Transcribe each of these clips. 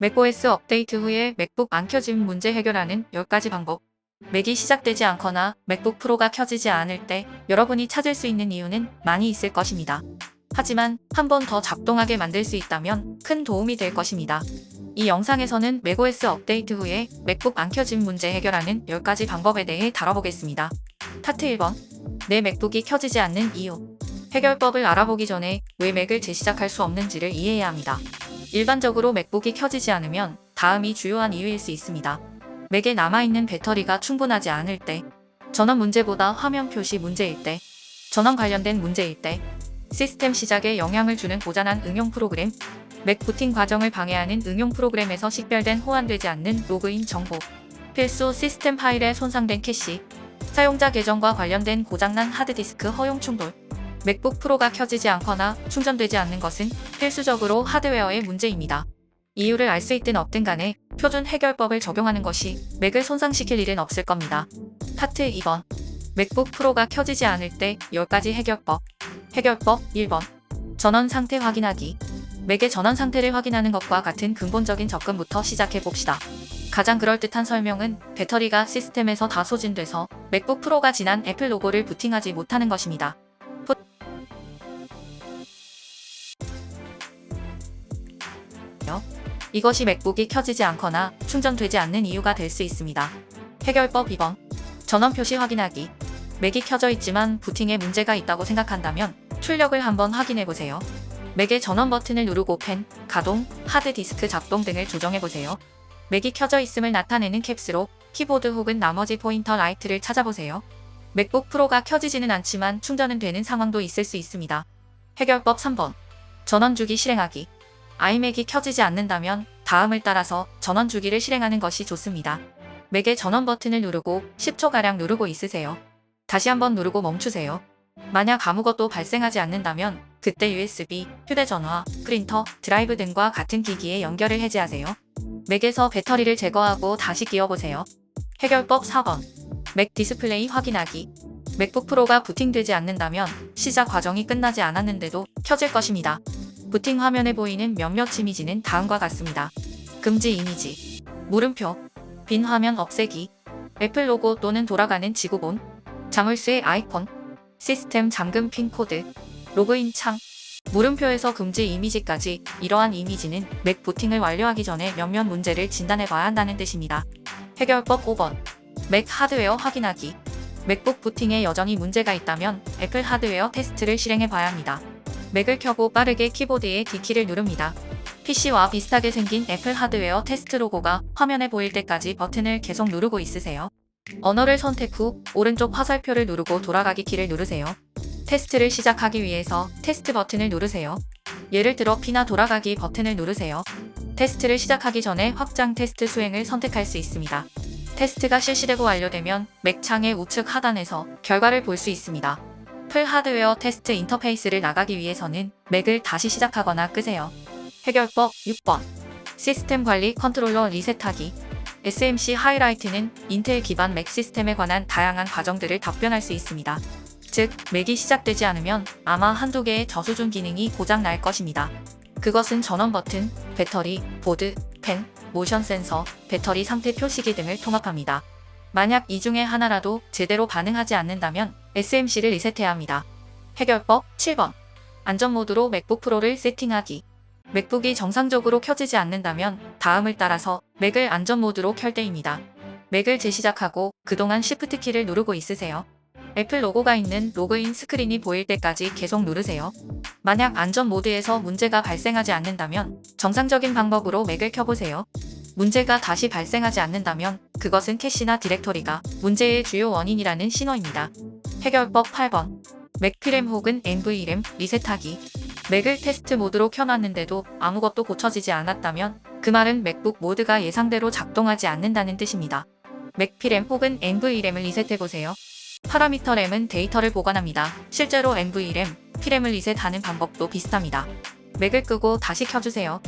맥OS 업데이트 후에 맥북 안 켜짐 문제 해결하는 10가지 방법. 맥이 시작되지 않거나 맥북 프로가 켜지지 않을 때 여러분이 찾을 수 있는 이유는 많이 있을 것입니다. 하지만 한 번 더 작동하게 만들 수 있다면 큰 도움이 될 것입니다. 이 영상에서는 맥OS 업데이트 후에 맥북 안 켜짐 문제 해결하는 10가지 방법에 대해 다뤄보겠습니다. 파트 1번. 내 맥북이 켜지지 않는 이유. 해결법을 알아보기 전에 왜 맥을 재시작할 수 없는지를 이해해야 합니다. 일반적으로 맥북이 켜지지 않으면 다음이 주요한 이유일 수 있습니다. 맥에 남아있는 배터리가 충분하지 않을 때, 전원 문제보다 화면 표시 문제일 때, 전원 관련된 문제일 때, 시스템 시작에 영향을 주는 고장난 응용 프로그램, 맥 부팅 과정을 방해하는 응용 프로그램에서 식별된 호환되지 않는 로그인 정보, 필수 시스템 파일에 손상된 캐시, 사용자 계정과 관련된 고장난 하드디스크 허용 충돌. 맥북 프로가 켜지지 않거나 충전되지 않는 것은 필수적으로 하드웨어의 문제입니다. 이유를 알 수 있든 없든 간에 표준 해결법을 적용하는 것이 맥을 손상시킬 일은 없을 겁니다. 파트 2번. 맥북 프로가 켜지지 않을 때 10가지 해결법. 해결법 1번. 전원 상태 확인하기. 맥의 전원 상태를 확인하는 것과 같은 근본적인 접근부터 시작해 봅시다. 가장 그럴듯한 설명은 배터리가 시스템에서 다 소진돼서 맥북 프로가 지난 애플 로고를 부팅하지 못하는 것입니다. 이것이 맥북이 켜지지 않거나 충전되지 않는 이유가 될 수 있습니다. 해결법 2번. 전원 표시 확인하기. 맥이 켜져 있지만 부팅에 문제가 있다고 생각한다면 출력을 한번 확인해 보세요. 맥의 전원 버튼을 누르고 펜, 가동, 하드디스크 작동 등을 조정해 보세요. 맥이 켜져 있음을 나타내는 캡스로 키보드 혹은 나머지 포인터 라이트를 찾아보세요. 맥북 프로가 켜지지는 않지만 충전은 되는 상황도 있을 수 있습니다. 해결법 3번. 전원 주기 실행하기. 아이맥이 켜지지 않는다면 다음을 따라서 전원 주기를 실행하는 것이 좋습니다. 맥의 전원 버튼을 누르고 10초가량 누르고 있으세요. 다시 한번 누르고 멈추세요. 만약 아무것도 발생하지 않는다면 그때 USB, 휴대전화, 프린터, 드라이브 등과 같은 기기에 연결을 해제하세요. 맥에서 배터리를 제거하고 다시 끼워보세요. 해결법 4번. 맥 디스플레이 확인하기. 맥북 프로가 부팅되지 않는다면 시작 과정이 끝나지 않았는데도 켜질 것입니다. 부팅 화면에 보이는 몇몇 이미지는 다음과 같습니다. 금지 이미지, 물음표, 빈 화면 없애기, 애플 로고 또는 돌아가는 지구본, 자물쇠 아이콘, 시스템 잠금 핀 코드, 로그인 창, 물음표에서 금지 이미지까지. 이러한 이미지는 맥 부팅을 완료하기 전에 몇몇 문제를 진단해 봐야 한다는 뜻입니다. 해결법 5번. 맥 하드웨어 확인하기. 맥북 부팅에 여전히 문제가 있다면 애플 하드웨어 테스트를 실행해 봐야 합니다. 맥을 켜고 빠르게 키보드의 D키를 누릅니다. PC와 비슷하게 생긴 애플 하드웨어 테스트 로고가 화면에 보일 때까지 버튼을 계속 누르고 있으세요. 언어를 선택 후 오른쪽 화살표를 누르고 돌아가기 키를 누르세요. 테스트를 시작하기 위해서 테스트 버튼을 누르세요. 예를 들어 P나 돌아가기 버튼을 누르세요. 테스트를 시작하기 전에 확장 테스트 수행을 선택할 수 있습니다. 테스트가 실시되고 완료되면 맥 창의 우측 하단에서 결과를 볼 수 있습니다. 풀 하드웨어 테스트 인터페이스를 나가기 위해서는 맥을 다시 시작하거나 끄세요. 해결법 6번. 시스템 관리 컨트롤러 리셋하기. SMC 하이라이트는 인텔 기반 맥 시스템에 관한 다양한 과정들을 답변할 수 있습니다. 즉, 맥이 시작되지 않으면 아마 한두 개의 저수준 기능이 고장 날 것입니다. 그것은 전원 버튼, 배터리, 보드, 펜, 모션 센서, 배터리 상태 표시기 등을 통합합니다. 만약 이 중에 하나라도 제대로 반응하지 않는다면 SMC를 리셋해야 합니다. 해결법 7번. 안전모드로 맥북 프로를 세팅하기. 맥북이 정상적으로 켜지지 않는다면 다음을 따라서 맥을 안전모드로 켤 때입니다. 맥을 재시작하고 그동안 Shift 키를 누르고 있으세요. 애플 로고가 있는 로그인 스크린이 보일 때까지 계속 누르세요. 만약 안전모드에서 문제가 발생하지 않는다면 정상적인 방법으로 맥을 켜보세요. 문제가 다시 발생하지 않는다면 그것은 캐시나 디렉토리가 문제의 주요 원인이라는 신호입니다. 해결법 8번. 맥 P램 혹은 NV램 리셋하기. 맥을 테스트 모드로 켜놨는데도 아무것도 고쳐지지 않았다면 그 말은 맥북 모드가 예상대로 작동하지 않는다는 뜻입니다. 맥 P램 혹은 NV램을 리셋해보세요. 파라미터 램은 데이터를 보관합니다. 실제로 NV램, P램을 리셋하는 방법도 비슷합니다. 맥을 끄고 다시 켜주세요.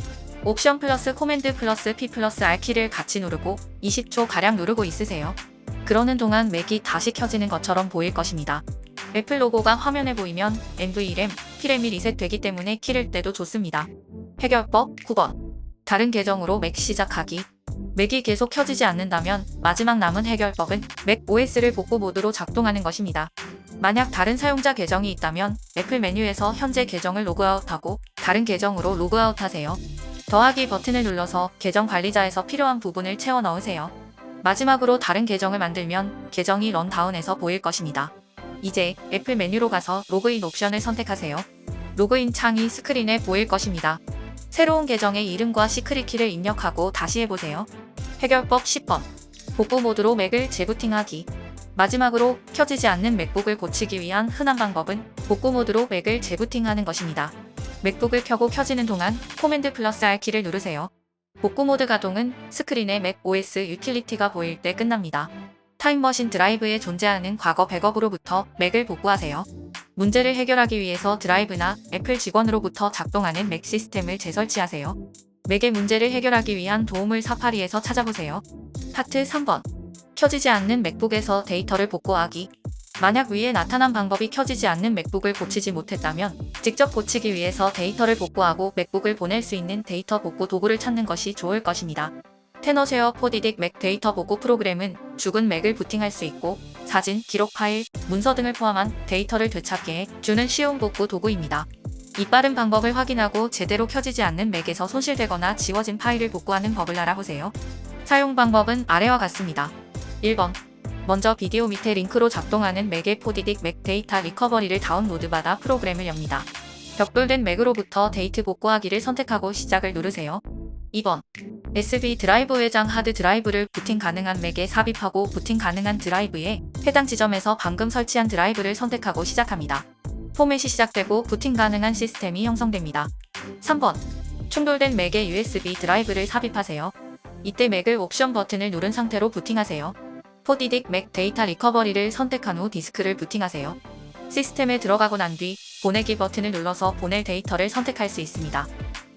옵션 플러스 코맨드 플러스 P 플러스 R 키를 같이 누르고 20초 가량 누르고 있으세요. 그러는 동안 맥이 다시 켜지는 것처럼 보일 것입니다. 애플 로고가 화면에 보이면 NV램, P램이 리셋되기 때문에 키를 떼도 좋습니다. 해결법 9번. 다른 계정으로 맥 시작하기. 맥이 계속 켜지지 않는다면 마지막 남은 해결법은 맥 OS를 복구 모드로 작동하는 것입니다. 만약 다른 사용자 계정이 있다면 애플 메뉴에서 현재 계정을 로그아웃하고 다른 계정으로 로그아웃하세요. 더하기 버튼을 눌러서 계정 관리자에서 필요한 부분을 채워 넣으세요. 마지막으로 다른 계정을 만들면 계정이 런다운해서 보일 것입니다. 이제 애플 메뉴로 가서 로그인 옵션을 선택하세요. 로그인 창이 스크린에 보일 것입니다. 새로운 계정의 이름과 시크릿 키를 입력하고 다시 해보세요. 해결법 10번. 복구 모드로 맥을 재부팅하기. 마지막으로 켜지지 않는 맥북을 고치기 위한 흔한 방법은 복구 모드로 맥을 재부팅하는 것입니다. 맥북을 켜고 켜지는 동안 코맨드 플러스 R 키를 누르세요. 복구 모드 가동은 스크린에 맥 OS 유틸리티가 보일 때 끝납니다. 타임머신 드라이브에 존재하는 과거 백업으로부터 맥을 복구하세요. 문제를 해결하기 위해서 드라이브나 애플 직원으로부터 작동하는 맥 시스템을 재설치하세요. 맥의 문제를 해결하기 위한 도움을 사파리에서 찾아보세요. 파트 3번. 켜지지 않는 맥북에서 데이터를 복구하기. 만약 위에 나타난 방법이 켜지지 않는 맥북을 고치지 못했다면 직접 고치기 위해서 데이터를 복구하고 맥북을 보낼 수 있는 데이터 복구 도구를 찾는 것이 좋을 것입니다. 테너쉐어 포디딕 맥 데이터 복구 프로그램은 죽은 맥을 부팅할 수 있고 사진, 기록 파일, 문서 등을 포함한 데이터를 되찾게 해주는 쉬운 복구 도구입니다. 이 빠른 방법을 확인하고 제대로 켜지지 않는 맥에서 손실되거나 지워진 파일을 복구하는 법을 알아보세요. 사용 방법은 아래와 같습니다. 1번. 먼저 비디오 밑에 링크로 작동하는 맥의 포디딕 맥 데이터 리커버리를 다운로드받아 프로그램을 엽니다. 벽돌된 맥으로부터 데이트 복구하기를 선택하고 시작을 누르세요. 2번. USB 드라이브 외장 하드 드라이브를 부팅 가능한 맥에 삽입하고 부팅 가능한 드라이브에 해당 지점에서 방금 설치한 드라이브를 선택하고 시작합니다. 포맷이 시작되고 부팅 가능한 시스템이 형성됩니다. 3번. 충돌된 맥에 USB 드라이브를 삽입하세요. 이때 맥을 옵션 버튼을 누른 상태로 부팅하세요. 포디딕 맥 데이터 리커버리를 선택한 후 디스크를 부팅하세요. 시스템에 들어가고 난 뒤 보내기 버튼을 눌러서 보낼 데이터를 선택할 수 있습니다.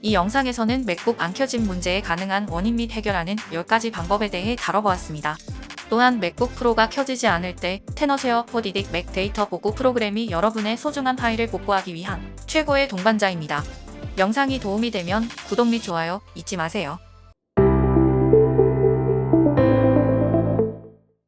이 영상에서는 맥북 안 켜짐 문제에 가능한 원인 및 해결하는 10가지 방법에 대해 다뤄보았습니다. 또한 맥북 프로가 켜지지 않을 때 테너쉐어 포디딕 맥 데이터 복구 프로그램이 여러분의 소중한 파일을 복구하기 위한 최고의 동반자입니다. 영상이 도움이 되면 구독 및 좋아요 잊지 마세요.